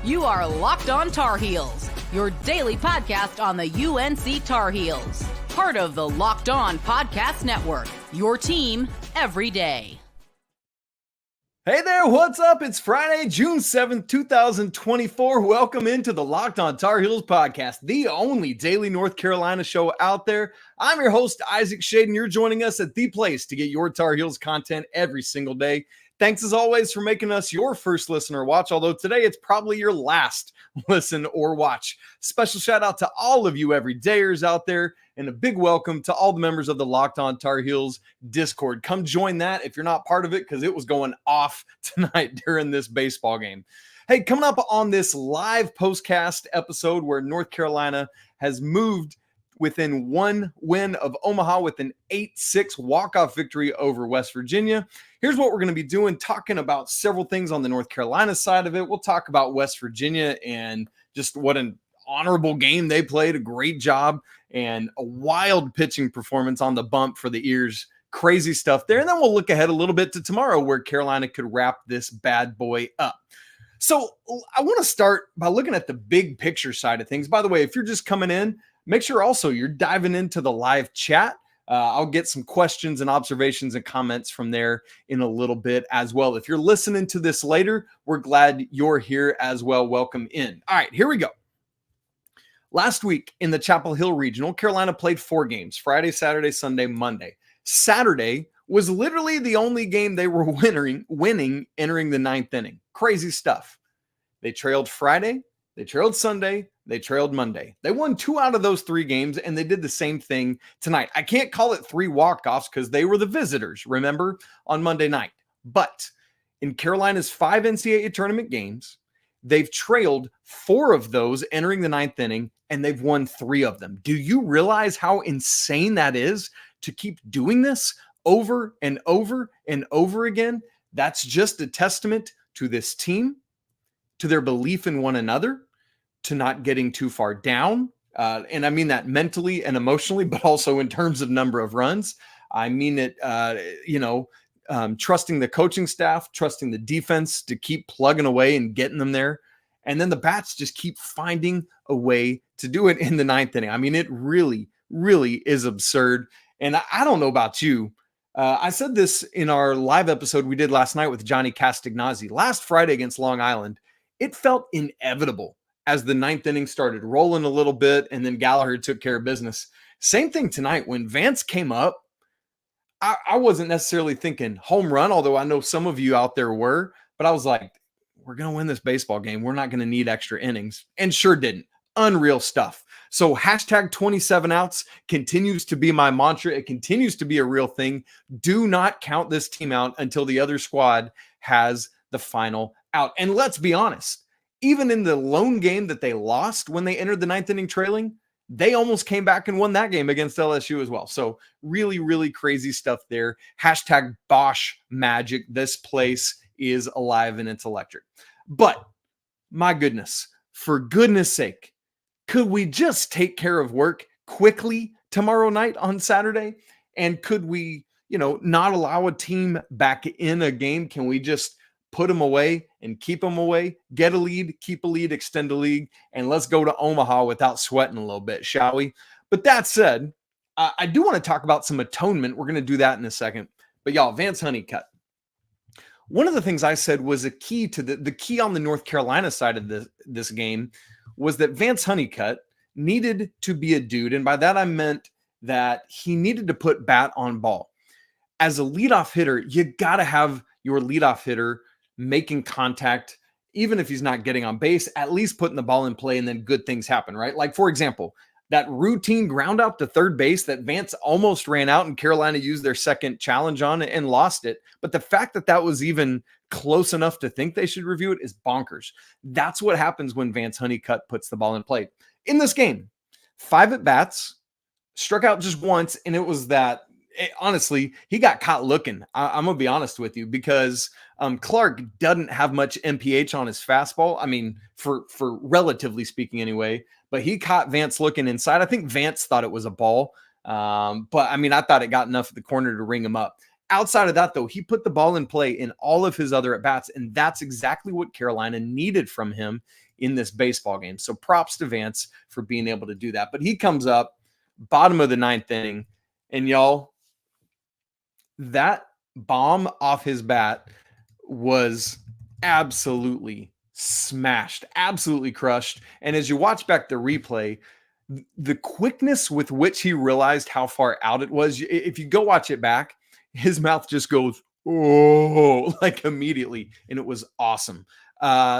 You are Locked On Tar Heels, your daily podcast on the UNC Tar Heels. Part of the Locked On Podcast Network, your team every day. Hey there, what's up? It's Friday, June 7th, 2024. Welcome into the Locked On Tar Heels podcast, the only daily North Carolina show out there. I'm your host, Isaac Shaden. You're joining us at the place to get your Tar Heels content every single day. Thanks as always for making us your first listen or watch, although today it's probably your last listen or watch. Special shout out to all of you everydayers out there, and a big welcome to all the members of the Locked On Tar Heels Discord. Come join that if you're not part of it, because it was going off tonight during this baseball game. Hey, coming up on this live postcast episode where North Carolina has moved within one win of Omaha with an 8-6 walk-off victory over West Virginia. Here's what we're going to be doing, talking about several things on the North Carolina side of it. We'll talk about West Virginia and just what an honorable game they played, a great job, and a wild pitching performance on the bump for the ears. Crazy stuff there. And then we'll look ahead a little bit to tomorrow where Carolina could wrap this bad boy up. So I want to start by looking at the big picture side of things. By the way, if you're just coming in, make sure also you're diving into the live chat. I'll get some questions and observations and comments from there in a little bit as well. If you're listening to this later, we're glad you're here as well. Welcome in. All right, here we go. Last week in the Chapel Hill Regional, Carolina played 4 games, Friday, Saturday, Sunday, Monday. Saturday was literally the only game they were winning entering the 9th inning. Crazy stuff. They trailed Friday, they trailed Sunday, they trailed Monday. They won 2 out of those 3 games, and they did the same thing tonight. I can't call it 3 walk-offs because they were the visitors, remember, on Monday night. But in Carolina's 5 NCAA tournament games, they've trailed 4 of those entering the 9th inning, and they've won 3 of them. Do you realize how insane that is to keep doing this over and over and over again? That's just a testament to this team, to their belief in one another, to not getting too far down. And I mean that mentally and emotionally, but also in terms of number of runs. I mean it, trusting the coaching staff, trusting the defense to keep plugging away and getting them there. And then the bats just keep finding a way to do it in the 9th inning. I mean, it really, really is absurd. And I don't know about you. I said this in our live episode we did last night with Johnny Castagnazzi. Last Friday against Long Island, it felt inevitable as the 9th inning started rolling a little bit and then Gallagher took care of business. Same thing tonight. When Vance came up, I wasn't necessarily thinking home run, although I know some of you out there were, but I was like, we're going to win this baseball game. We're not going to need extra innings. And sure didn't. Unreal stuff. So hashtag 27 outs continues to be my mantra. It continues to be a real thing. Do not count this team out until the other squad has the final out. And let's be honest, even in the lone game that they lost when they entered the 9th inning trailing, they almost came back and won that game against LSU as well. So really, really crazy stuff there. Hashtag Bosch magic. This place is alive and it's electric. But my goodness, for goodness sake, could we just take care of work quickly tomorrow night on Saturday? And could we, not allow a team back in a game? Can we just put them away and keep them away, get a lead, keep a lead, extend a lead, and let's go to Omaha without sweating a little bit, shall we? But that said, I do want to talk about some atonement. We're going to do that in a second. But y'all, Vance Honeycutt. One of the things I said was a key to the key on the North Carolina side of this game was that Vance Honeycutt needed to be a dude. And by that, I meant that he needed to put bat on ball. As a leadoff hitter, you got to have your leadoff hitter making contact, even if he's not getting on base, at least putting the ball in play, and then good things happen, right? Like, for example, that routine ground out to third base that Vance almost ran out and Carolina used their second challenge on and lost it. But the fact that that was even close enough to think they should review it is bonkers. That's what happens when Vance Honeycutt puts the ball in play. In this game, 5 at-bats, struck out just once, and it was that honestly, he got caught looking. I'm going to be honest with you, because Clark doesn't have much MPH on his fastball. I mean, for relatively speaking anyway, but he caught Vance looking inside. I think Vance thought it was a ball. But I mean, I thought it got enough at the corner to ring him up. Outside of that, though, he put the ball in play in all of his other at-bats, and that's exactly what Carolina needed from him in this baseball game. So props to Vance for being able to do that. But he comes up bottom of the 9th inning, and y'all, that bomb off his bat was absolutely smashed, absolutely crushed. And as you watch back the replay, the quickness with which he realized how far out it was, if you go watch it back, his mouth just goes, oh, like immediately. And it was awesome.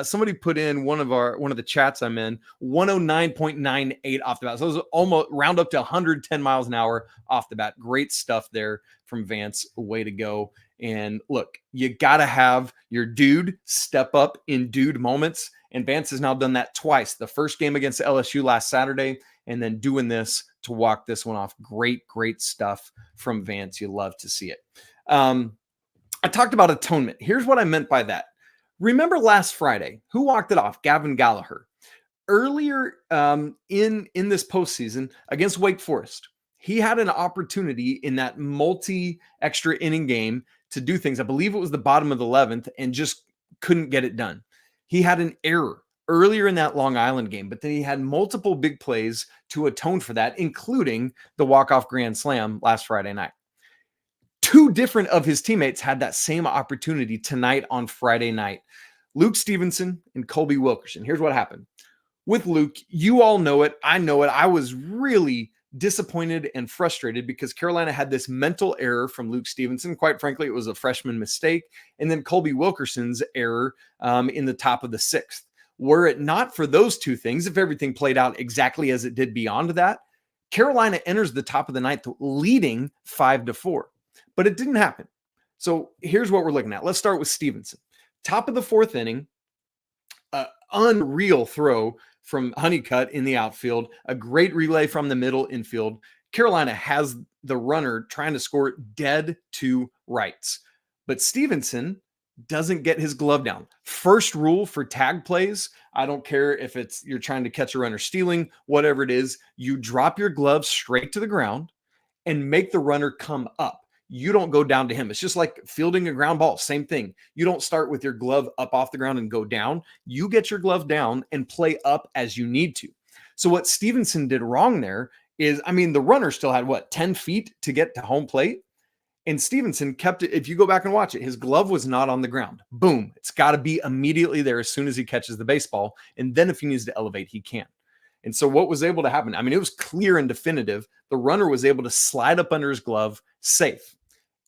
Somebody put in one of the chats I'm in, 109.98 off the bat. So it was almost round up to 110 miles an hour off the bat. Great stuff there from Vance. Way to go. And look, you got to have your dude step up in dude moments. And Vance has now done that twice. The first game against LSU last Saturday, and then doing this to walk this one off. Great, great stuff from Vance. You love to see it. I talked about atonement. Here's what I meant by that. Remember last Friday, who walked it off? Gavin Gallagher. Earlier in this postseason against Wake Forest, he had an opportunity in that multi-extra inning game to do things. I believe it was the bottom of the 11th, and just couldn't get it done. He had an error earlier in that Long Island game, but then he had multiple big plays to atone for that, including the walk-off grand slam last Friday night. 2 different of his teammates had that same opportunity tonight on Friday night. Luke Stevenson and Colby Wilkerson. Here's what happened. With Luke, you all know it. I know it. I was really disappointed and frustrated because Carolina had this mental error from Luke Stevenson. Quite frankly, it was a freshman mistake. And then Colby Wilkerson's error in the top of the 6th. Were it not for those 2 things, if everything played out exactly as it did beyond that, Carolina enters the top of the 9th leading 5-4. But it didn't happen. So here's what we're looking at. Let's start with Stevenson. Top of the 4th inning, unreal throw from Honeycutt in the outfield, a great relay from the middle infield. Carolina has the runner trying to score dead to rights. But Stevenson doesn't get his glove down. First rule for tag plays, I don't care if it's you're trying to catch a runner stealing, whatever it is, you drop your glove straight to the ground and make the runner come up. You don't go down to him. It's just like fielding a ground ball. Same thing. You don't start with your glove up off the ground and go down. You get your glove down and play up as you need to. So what Stevenson did wrong there is, the runner still had 10 feet to get to home plate. And Stevenson kept it. If you go back and watch it, his glove was not on the ground. Boom. It's got to be immediately there as soon as he catches the baseball. And then if he needs to elevate, he can. And so what was able to happen? It was clear and definitive. The runner was able to slide up under his glove safe.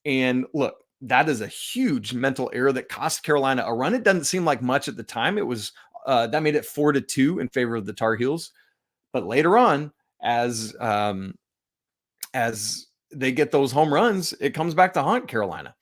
And look, that is a huge mental error that cost Carolina a run. It doesn't seem like much at the time. It was that made it 4-2 in favor of the Tar Heels. But later on, as they get those home runs, it comes back to haunt Carolina.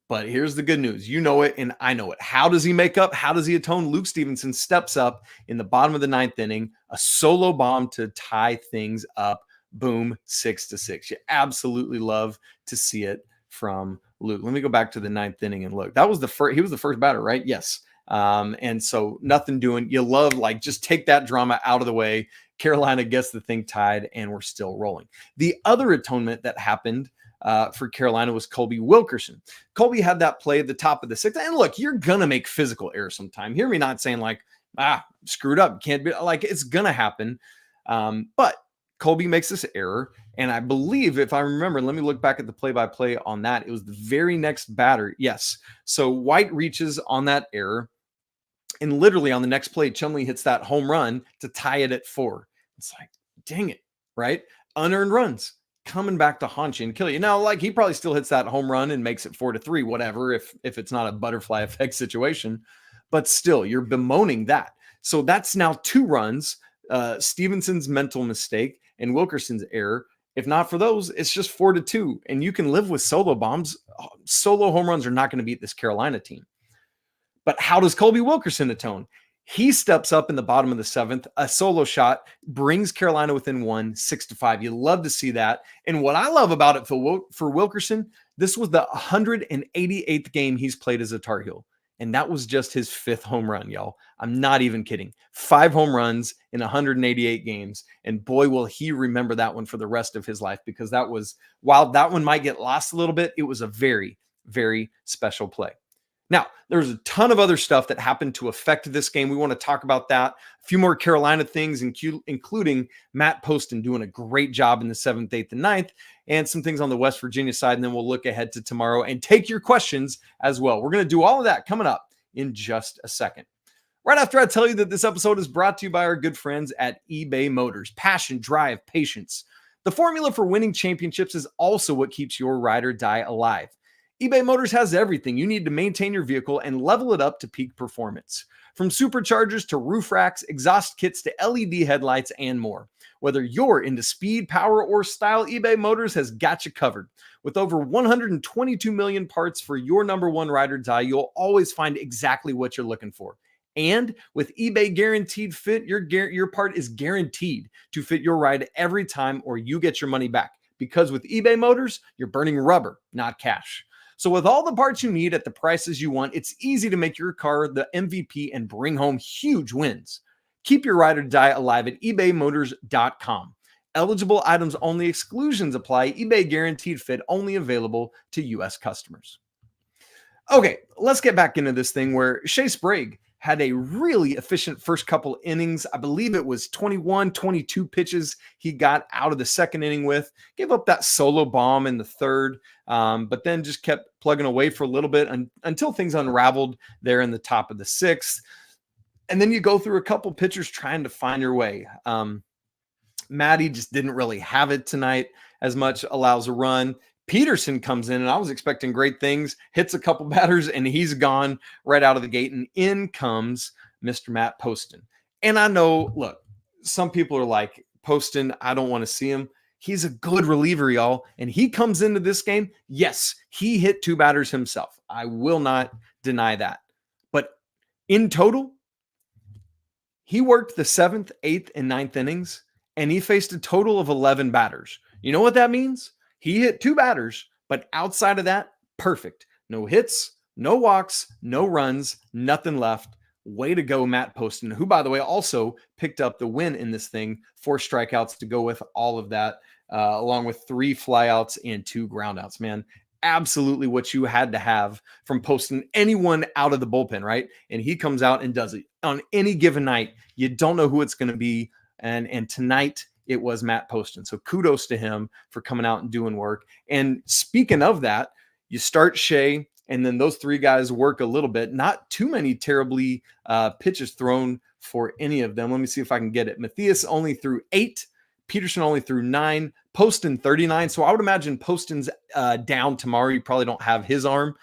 But here's the good news. You know it, and I know it. How does he make up? How does he atone? Luke Stevenson steps up in the bottom of the 9th inning, a solo bomb to tie things up. Boom, 6-6. You absolutely love to see it from Luke. Let me go back to the 9th inning and look. That was the first. He was the first batter, right? Yes. And so nothing doing. You love, just take that drama out of the way. Carolina gets the thing tied, and we're still rolling. The other atonement that happened for Carolina was Colby Wilkerson. Colby had that play at the top of the 6th. And look, you're going to make physical errors sometime. Hear me not saying screwed up. Can't be it's going to happen. But Colby makes this error. And I believe, if I remember, let me look back at the play-by-play on that. It was the very next batter. Yes. So White reaches on that error. And literally on the next play, Chumley hits that home run to tie it at 4. It's like, dang it, right? Unearned runs coming back to haunt you and kill you. Now, he probably still hits that home run and makes it 4-3, whatever, if it's not a butterfly effect situation. But still, you're bemoaning that. So that's now 2 runs, Stevenson's mental mistake and Wilkerson's error. If not for those, it's just 4-2. And you can live with solo bombs. Solo home runs are not going to beat this Carolina team. But how does Colby Wilkerson atone? He steps up in the bottom of the 7th. A solo shot brings Carolina within 1, 6-5. You love to see that. And what I love about it for Wilkerson, this was the 188th game he's played as a Tar Heel. And that was just his 5th home run, y'all. I'm not even kidding. 5 home runs in 188 games. And boy, will he remember that one for the rest of his life, because that was, while that one might get lost a little bit, it was a very, very special play. Now, there's a ton of other stuff that happened to affect this game. We want to talk about that. A few more Carolina things, including Matt Poston doing a great job in the 7th, 8th, and 9th, and some things on the West Virginia side. And then we'll look ahead to tomorrow and take your questions as well. We're going to do all of that coming up in just a second. Right after I tell you that this episode is brought to you by our good friends at eBay Motors. Passion, drive, patience. The formula for winning championships is also what keeps your ride or die alive. eBay Motors has everything you need to maintain your vehicle and level it up to peak performance. From superchargers to roof racks, exhaust kits to LED headlights, and more. Whether you're into speed, power, or style, eBay Motors has got you covered. With over 122 million parts for your number one ride or die, you'll always find exactly what you're looking for. And with eBay Guaranteed Fit, your part is guaranteed to fit your ride every time or you get your money back. Because with eBay Motors, you're burning rubber, not cash. So with all the parts you need at the prices you want, it's easy to make your car the MVP and bring home huge wins. Keep your ride or die alive at ebaymotors.com. Eligible items only, exclusions apply. eBay Guaranteed Fit only available to U.S. customers. Okay, let's get back into this thing where Shea Sprague had a really efficient first couple innings. I believe it was 21, 22 pitches he got out of the second inning with. Gave up that solo bomb in the third, but then just kept plugging away for a little bit until things unraveled there in the top of the sixth. And then you go through a couple pitchers trying to find your way. Matty just didn't really have it tonight as much, allows a run. Peterson comes in, and I was expecting great things, hits a couple batters, and he's gone right out of the gate. And in comes Mr. Matt Poston. And I know, look, some people are like, Poston, I don't want to see him. He's a good reliever, y'all. And he comes into this game. Yes, he hit 2 batters himself. I will not deny that. But in total, he worked the 7th, 8th, and 9th innings, and he faced a total of 11 batters. You know what that means? He hit 2 batters, but outside of that, perfect. No hits, no walks, no runs, nothing left. Way to go, Matt Poston, who, by the way, also picked up the win in this thing. 4 strikeouts to go with all of that, along with 3 flyouts and 2 groundouts, man. Absolutely what you had to have from Poston, anyone out of the bullpen, right? And he comes out and does it. On any given night, you don't know who it's going to be. And tonight, it was Matt Poston. So kudos to him for coming out and doing work. And speaking of that, you start Shea, and then those 3 guys work a little bit. Not too many terribly pitches thrown for any of them. Let me see if I can get it. Matthias only threw 8. Peterson only threw 9. Poston 39. So I would imagine Poston's down tomorrow. You probably don't have his arm.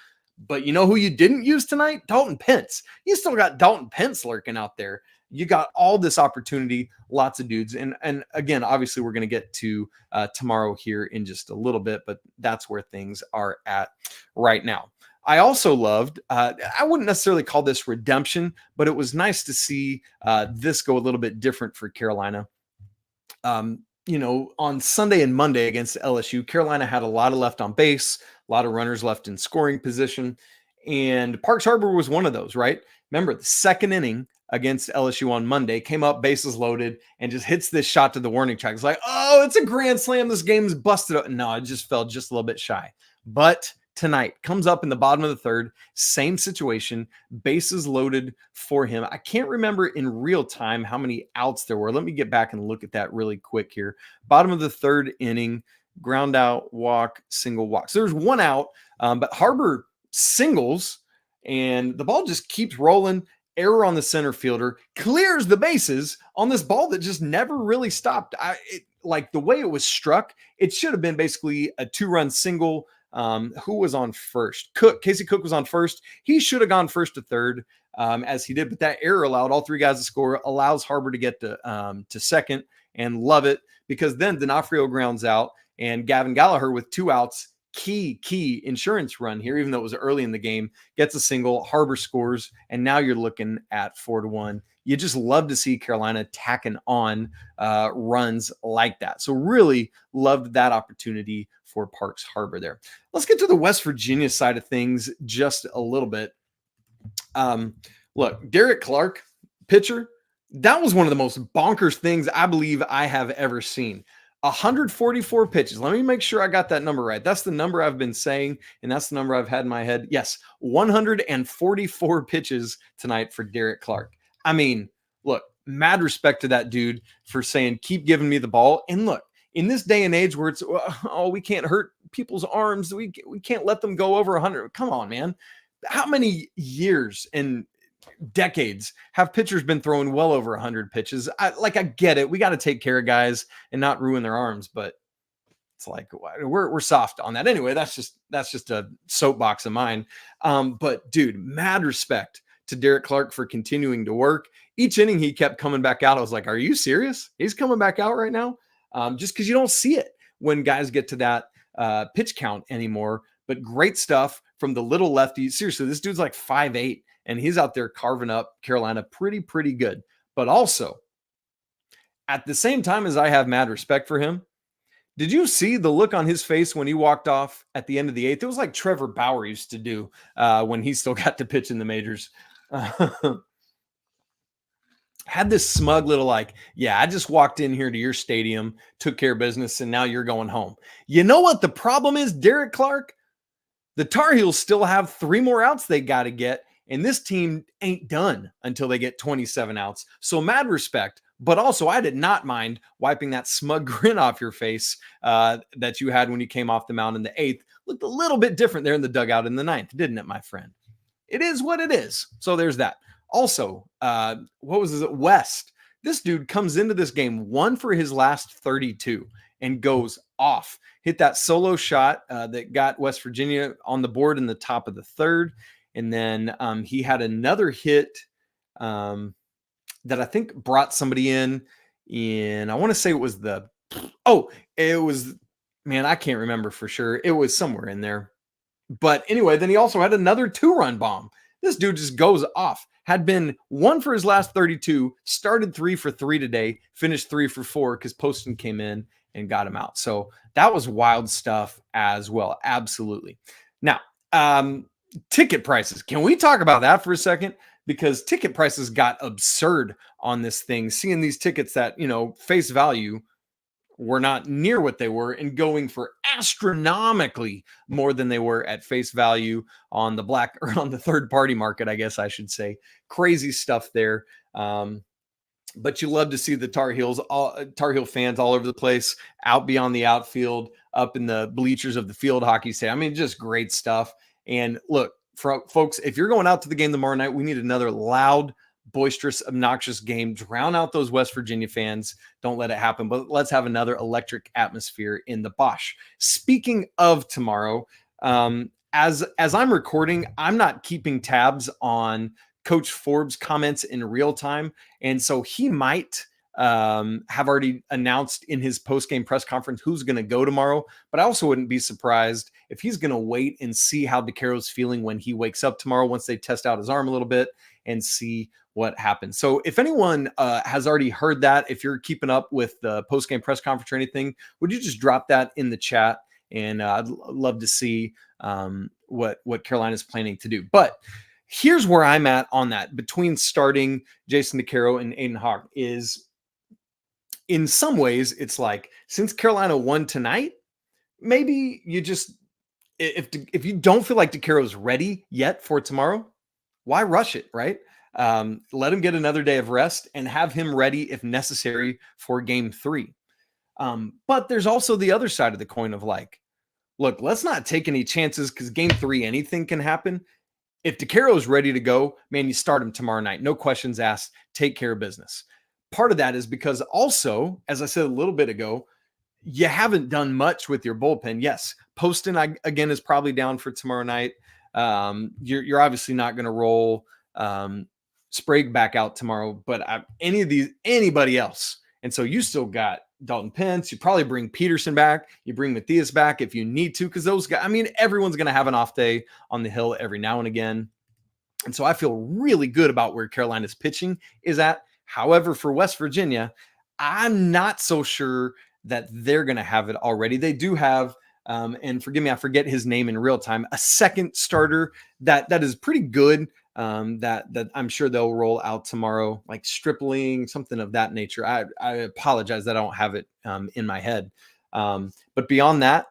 But you know who you didn't use tonight? Dalton Pence. You still got Dalton Pence lurking out there. You got all this opportunity, lots of dudes. And again, obviously, we're going to get to tomorrow here in just a little bit, but that's where things are at right now. I also loved, I wouldn't necessarily call this redemption, but it was nice to see this go a little bit different for Carolina. You know, on Sunday and Monday against LSU, Carolina had a lot of left on base, a lot of runners left in scoring position, and Parks Harbor was one of those, right? Remember, the second inning against LSU on Monday, came up, bases loaded, and just hits this shot to the warning track. It's like, oh, it's a grand slam. This game's busted up. No, it just fell just a little bit shy. But tonight, comes up in the bottom of the third, same situation, bases loaded for him. I can't remember in real time how many outs there were. Let me get back and look at that really quick here. Bottom of the third inning, ground out, walk, single walk. So there's 1 out, but Harbor singles, and the ball just keeps rolling. Error on the center fielder, clears the bases on this ball that just never really stopped. Like the way it was struck, it should have been basically a 2-run single. Who was on first? Casey Cook was on first. He should have gone first to third, as he did, but that error allowed all 3 guys to score, allows Harbor to get to second, and love it, because then D'Onofrio grounds out, and Gavin Gallagher with 2 outs, key insurance run here, even though it was early in the game, gets a single, Harbor scores, and now you're looking at 4-1. You just love to see Carolina tacking on runs like that. So really loved that opportunity for Parks Harbor there. Let's get to the West Virginia side of things just a little bit. Look, Derek Clark, pitcher, that was one of the most bonkers things I believe I have ever seen. 144 pitches. Let me make sure I got that number right. That's the number I've been saying, and that's the number I've had in my head. Yes, 144 pitches tonight for Derek Clark. I mean, look, mad respect to that dude for saying, keep giving me the ball. And look, in this day and age where it's, oh, we can't hurt people's arms. We can't let them go over 100. Come on, man. How many years and decades have pitchers been throwing well over 100 pitches? I get it. We got to take care of guys and not ruin their arms, but it's like we're soft on that. Anyway, that's just a soapbox of mine. But dude, mad respect to Derek Clark for continuing to work. Each inning he kept coming back out. I was like, are you serious? He's coming back out right now? Just because you don't see it when guys get to that pitch count anymore. But great stuff from the little lefty. Seriously, this dude's like 5'8", and he's out there carving up Carolina pretty good. But also, at the same time as I have mad respect for him, did you see the look on his face when he walked off at the end of the eighth? It was like Trevor Bauer used to do when he still got to pitch in the majors. Had this smug little like, yeah, I just walked in here to your stadium, took care of business, and now you're going home. You know what the problem is, Derek Clark? The Tar Heels still have 3 more outs they got to get, and this team ain't done until they get 27 outs. So mad respect, but also I did not mind wiping that smug grin off your face that you had when you came off the mound in the 8th. Looked a little bit different there in the dugout in the 9th, didn't it, my friend? It is what it is. So there's that. Also, what was it? West. This dude comes into this game 1 for his last 32 and goes off. Hit that solo shot that got West Virginia on the board in the top of the 3rd. And then he had another hit that I think brought somebody in, I want to say it was I can't remember for sure. It was somewhere in there. But anyway, then he also had another 2-run bomb. This dude just goes off. Had been 1 for his last 32, started 3 for 3 today, finished 3 for 4 because Poston came in and got him out. So that was wild stuff as well. Absolutely. Now, ticket prices. Can we talk about that for a second? Because ticket prices got absurd on this thing. Seeing these tickets that, face value were not near what they were and going for astronomically more than they were at face value on the third party market, I guess I should say. Crazy stuff there. But you love to see the Tar Heel fans all over the place, out beyond the outfield, up in the bleachers of the field hockey stadium. I mean, just great stuff. And look, folks, if you're going out to the game tomorrow night, we need another loud, boisterous, obnoxious game. Drown out those West Virginia fans. Don't let it happen. But let's have another electric atmosphere in the Bosch. Speaking of tomorrow, as I'm recording, I'm not keeping tabs on Coach Forbes' comments in real time. And so he might have already announced in his post-game press conference who's going to go tomorrow. But I also wouldn't be surprised if he's going to wait and see how DeCaro's feeling when he wakes up tomorrow, once they test out his arm a little bit and see what happens. So if anyone has already heard that, if you're keeping up with the post-game press conference or anything, would you just drop that in the chat? And I'd love to see what Carolina's planning to do. But here's where I'm at on that. Between starting Jason DeCaro and Aiden Hawk is, in some ways, it's like, since Carolina won tonight, maybe you just, if you don't feel like DeCaro's ready yet for tomorrow, why rush it, right? Let him get another day of rest and have him ready if necessary for game 3. But there's also the other side of the coin of like, look, let's not take any chances because game 3, anything can happen. If DeCaro is ready to go, man, you start him tomorrow night. No questions asked. Take care of business. Part of that is because also, as I said a little bit ago, you haven't done much with your bullpen. Yes, Poston, again, is probably down for tomorrow night. You're obviously not going to roll Sprague back out tomorrow, but anybody else. And so you still got Dalton Pence. You probably bring Peterson back. You bring Matthias back if you need to, because those guys, I mean, everyone's going to have an off day on the hill every now and again. And so I feel really good about where Carolina's pitching is at. However, for West Virginia, I'm not so sure that they're going to have it already. They do have And forgive me, I forget his name in real time, a second starter that is pretty good. That I'm sure they'll roll out tomorrow, like Stripling, something of that nature. I apologize that I don't have it in my head. But beyond that,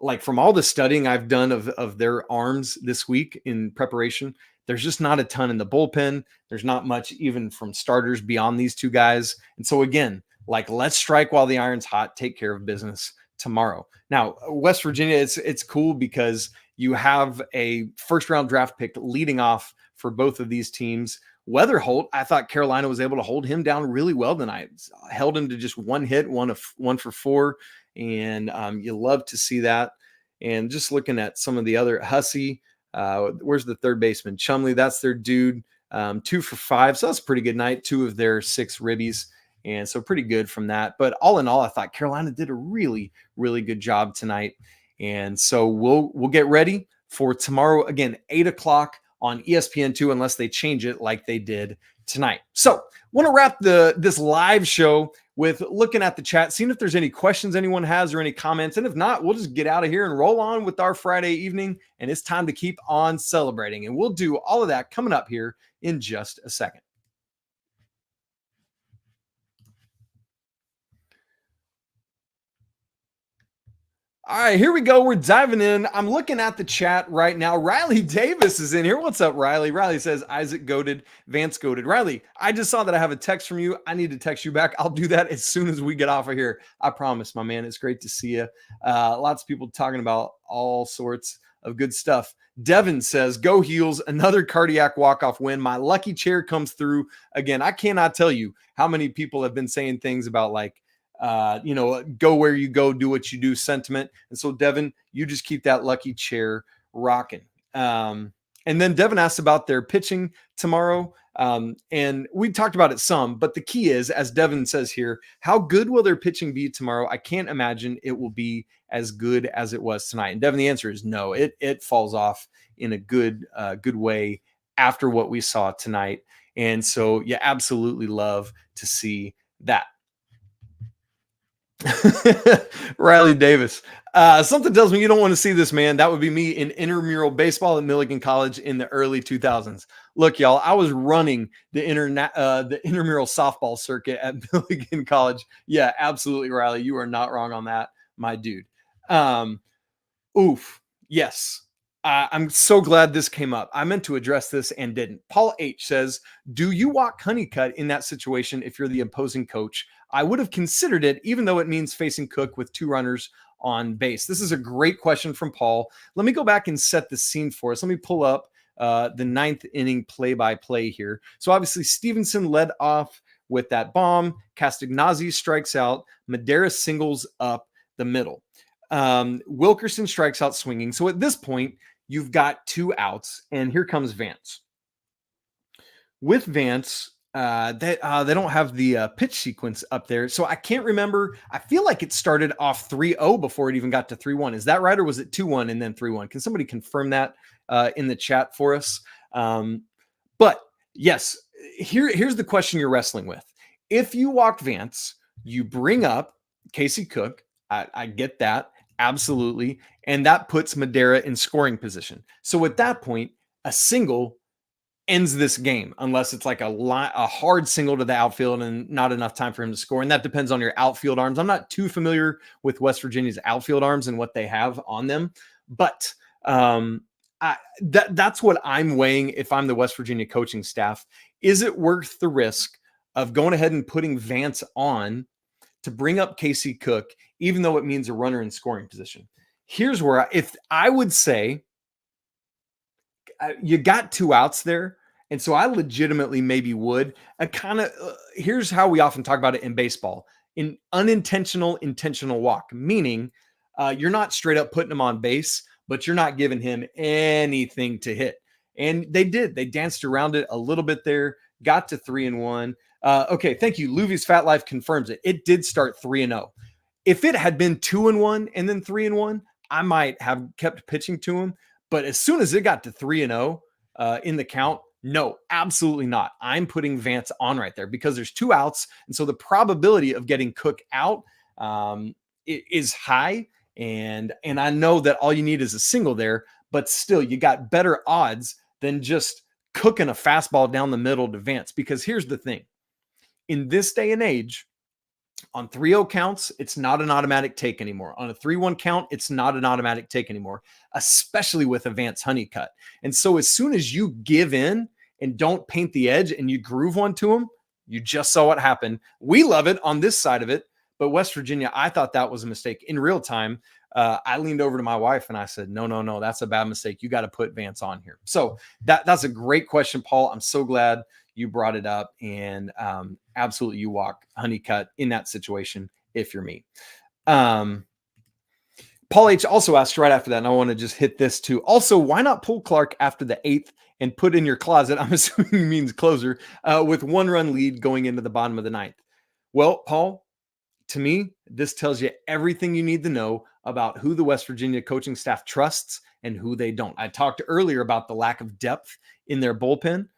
like from all the studying I've done of their arms this week in preparation, there's just not a ton in the bullpen. There's not much even from starters beyond these two guys. And so again, like let's strike while the iron's hot, take care of business tomorrow. Now, West Virginia, it's cool because you have a first round draft pick leading off for both of these teams. Weatherholt, I thought Carolina was able to hold him down really well tonight. Held him to just one hit, one for four. And you love to see that. And just looking at some of the other, Hussey, where's the third baseman? Chumley, that's their dude. 2 for 5. So that's a pretty good night. 2 of their 6 ribbies. And so pretty good from that. But all in all, I thought Carolina did a really, really good job tonight. And so we'll get ready for tomorrow. Again, 8 o'clock on ESPN2, unless they change it like they did tonight. So want to wrap this live show with looking at the chat, seeing if there's any questions anyone has or any comments. And if not, we'll just get out of here and roll on with our Friday evening. And it's time to keep on celebrating. And we'll do all of that coming up here in just a second. All right, here we go. We're diving in. I'm looking at the chat right now. Riley Davis is in here. What's up, Riley? Riley says, Isaac goated, Vance goated. Riley, I just saw that I have a text from you. I need to text you back. I'll do that as soon as we get off of here. I promise, my man. It's great to see you. Lots of people talking about all sorts of good stuff. Devin says, go Heels, another cardiac walk-off win. My lucky chair comes through again. I cannot tell you how many people have been saying things about like, go where you go, do what you do sentiment. And so Devin, you just keep that lucky chair rocking. And then Devin asked about their pitching tomorrow. And we talked about it some, but the key is, as Devin says here, how good will their pitching be tomorrow? I can't imagine it will be as good as it was tonight. And Devin, the answer is no. It falls off in a good way after what we saw tonight. And so you absolutely love to see that. Riley Davis. Something tells me you don't want to see this, man. That would be me in intramural baseball at Milligan College in the early 2000s. Look, y'all, I was running the intramural softball circuit at Milligan College. Yeah, absolutely, Riley. You are not wrong on that, my dude. Yes. I'm so glad this came up. I meant to address this and didn't. Paul H says, do you walk Honeycutt in that situation if you're the opposing coach? I would have considered it, even though it means facing Cook with 2 runners on base. This is a great question from Paul. Let me go back and set the scene for us. Let me pull up the 9th inning play-by-play here. So obviously Stevenson led off with that bomb. Castagnazzi strikes out. Madera singles up the middle. Wilkerson strikes out swinging. So at this point, you've got 2 outs, and here comes Vance. With Vance, they don't have the pitch sequence up there, so I can't remember. I feel like it started off 3-0 before it even got to 3-1. Is that right, or was it 2-1 and then 3-1? Can somebody confirm that in the chat for us? But yes, here's the question you're wrestling with. If you walk Vance, you bring up Casey Cook. I get that. Absolutely. And that puts Madera in scoring position. So at that point, a single ends this game, unless it's like a hard single to the outfield and not enough time for him to score. And that depends on your outfield arms. I'm not too familiar with West Virginia's outfield arms and what they have on them, but that's what I'm weighing if I'm the West Virginia coaching staff. Is it worth the risk of going ahead and putting Vance on to bring up Casey Cook, even though it means a runner in scoring position? Here's where if I would say you got 2 outs there. And so I legitimately maybe would. Here's how we often talk about it in baseball: in unintentional, intentional walk, meaning you're not straight up putting him on base, but you're not giving him anything to hit. And they did. They danced around it a little bit there, got to 3-1. Okay, thank you. Luvy's Fat Life confirms it. It did start 3-0. If it had been 2-1 and then 3-1, I might have kept pitching to him. But as soon as it got to 3-0 in the count, no, absolutely not. I'm putting Vance on right there because there's 2 outs. And so the probability of getting Cook out is high. And I know that all you need is a single there, but still you got better odds than just cooking a fastball down the middle to Vance. Because here's the thing. In this day and age, on 3-0 counts, it's not an automatic take anymore. On a 3-1 count, it's not an automatic take anymore, especially with a Vance Honeycutt. And so as soon as you give in and don't paint the edge and you groove one to him, you just saw what happened. We love it on this side of it, but West Virginia, I thought that was a mistake. In real time, I leaned over to my wife and I said, no, that's a bad mistake. You got to put Vance on here. So that's a great question, Paul. I'm so glad you brought it up, and absolutely you walk Honeycutt in that situation if you're me. Paul H also asked right after that, and I want to just hit this too. Also, why not pull Clark after the 8th and put in your closet? I'm assuming he means closer, with 1-run lead going into the bottom of the 9th. Well, Paul, to me, this tells you everything you need to know about who the West Virginia coaching staff trusts and who they don't. I talked earlier about the lack of depth in their bullpen.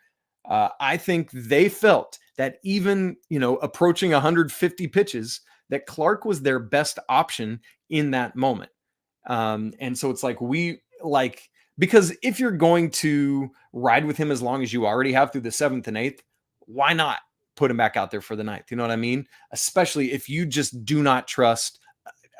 I think they felt that even, approaching 150 pitches, that Clark was their best option in that moment. And so it's because if you're going to ride with him as long as you already have through the 7th and 8th, why not put him back out there for the 9th? You know what I mean? Especially if you just do not trust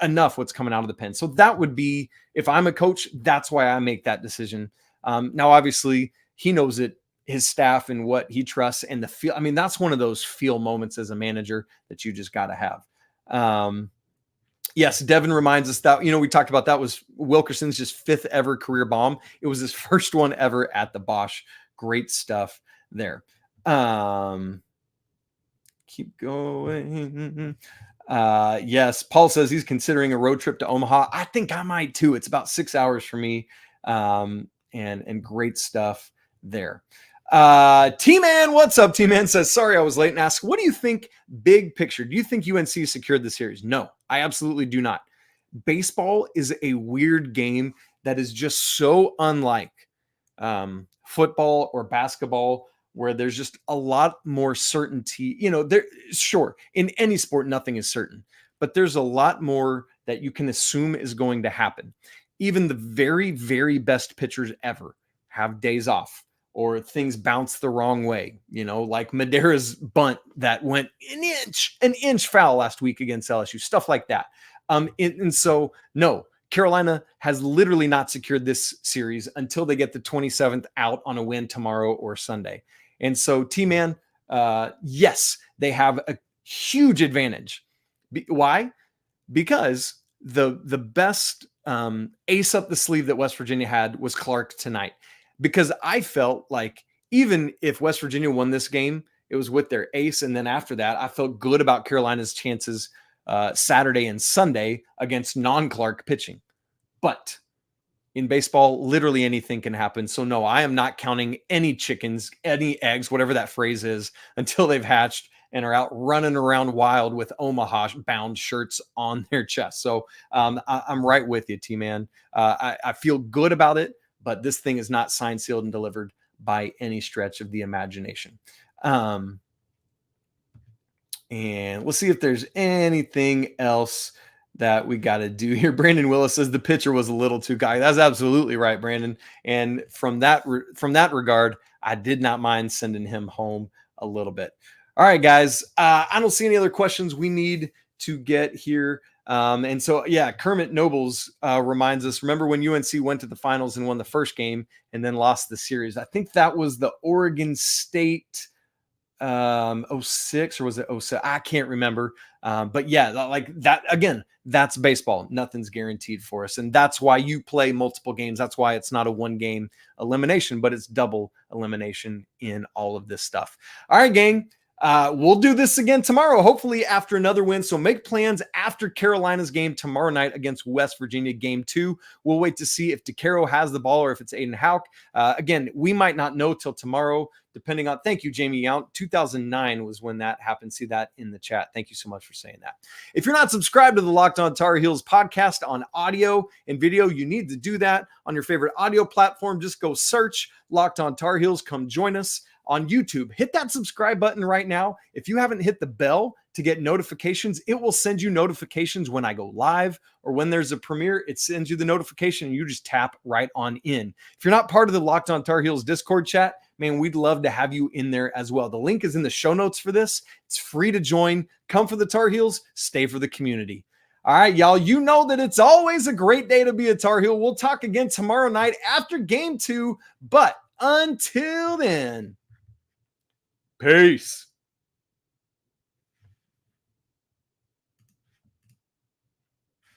enough what's coming out of the pen. So that would be, if I'm a coach, that's why I make that decision. Now, obviously, he knows it, his staff and what he trusts and the feel. I mean, that's one of those feel moments as a manager that you just got to have. Yes, Devin reminds us that, we talked about that was Wilkerson's just 5th ever career bomb. It was his first one ever at the Bosch. Great stuff there. Keep going. Yes, Paul says he's considering a road trip to Omaha. I think I might too. It's about 6 hours for me. And great stuff there. T-Man, what's up? T-Man says, sorry I was late, and asks, what do you think big picture? Do you think UNC secured the series? No, I absolutely do not. Baseball is a weird game that is just so unlike football or basketball, where there's just a lot more certainty. Sure, in any sport, nothing is certain, but there's a lot more that you can assume is going to happen. Even the very, very best pitchers ever have days off, or things bounce the wrong way, like Madera's bunt that went an inch foul last week against LSU, stuff like that. And so, no, Carolina has literally not secured this series until they get the 27th out on a win tomorrow or Sunday. And so, T-Man, yes, they have a huge advantage. Why? Because the best ace up the sleeve that West Virginia had was Clark tonight. Because I felt like even if West Virginia won this game, it was with their ace. And then after that, I felt good about Carolina's chances Saturday and Sunday against non-Clark pitching. But in baseball, literally anything can happen. So no, I am not counting any chickens, any eggs, whatever that phrase is, until they've hatched and are out running around wild with Omaha-bound shirts on their chest. So I'm right with you, T-Man. I feel good about it, but this thing is not signed, sealed, and delivered by any stretch of the imagination. And we'll see if there's anything else that we got to do here. Brandon Willis says the pitcher was a little too cocky. That's absolutely right, Brandon. And from that regard, I did not mind sending him home a little bit. All right, guys. I don't see any other questions we need to get here. And so, yeah, Kermit Nobles reminds us, remember when UNC went to the finals and won the first game and then lost the series? I think that was the Oregon State 06, or was it 07? I can't remember. But yeah, like that, again, that's baseball. Nothing's guaranteed for us. And that's why you play multiple games. That's why it's not a one game elimination, but it's double elimination in all of this stuff. All right, gang. We'll do this again tomorrow, hopefully after another win. So make plans after Carolina's game tomorrow night against West Virginia, game 2. We'll wait to see if DeCaro has the ball or if it's Aiden Houck. Again, we might not know till tomorrow, depending on, thank you, Jamie Yount. 2009 was when that happened. See that in the chat. Thank you so much for saying that. If you're not subscribed to the Locked On Tar Heels podcast on audio and video, you need to do that on your favorite audio platform. Just go search Locked On Tar Heels. Come join us. on YouTube. Hit that subscribe button right now. If you haven't hit the bell to get notifications, it will send you notifications when I go live or when there's a premiere. It sends you the notification and you just tap right on in. If you're not part of the Locked On Tar Heels Discord chat, man, we'd love to have you in there as well. The link is in the show notes for this. It's free to join. Come for the Tar Heels, stay for the community. All right, y'all, you know that it's always a great day to be a Tar Heel. We'll talk again tomorrow night after game 2, but until then, peace.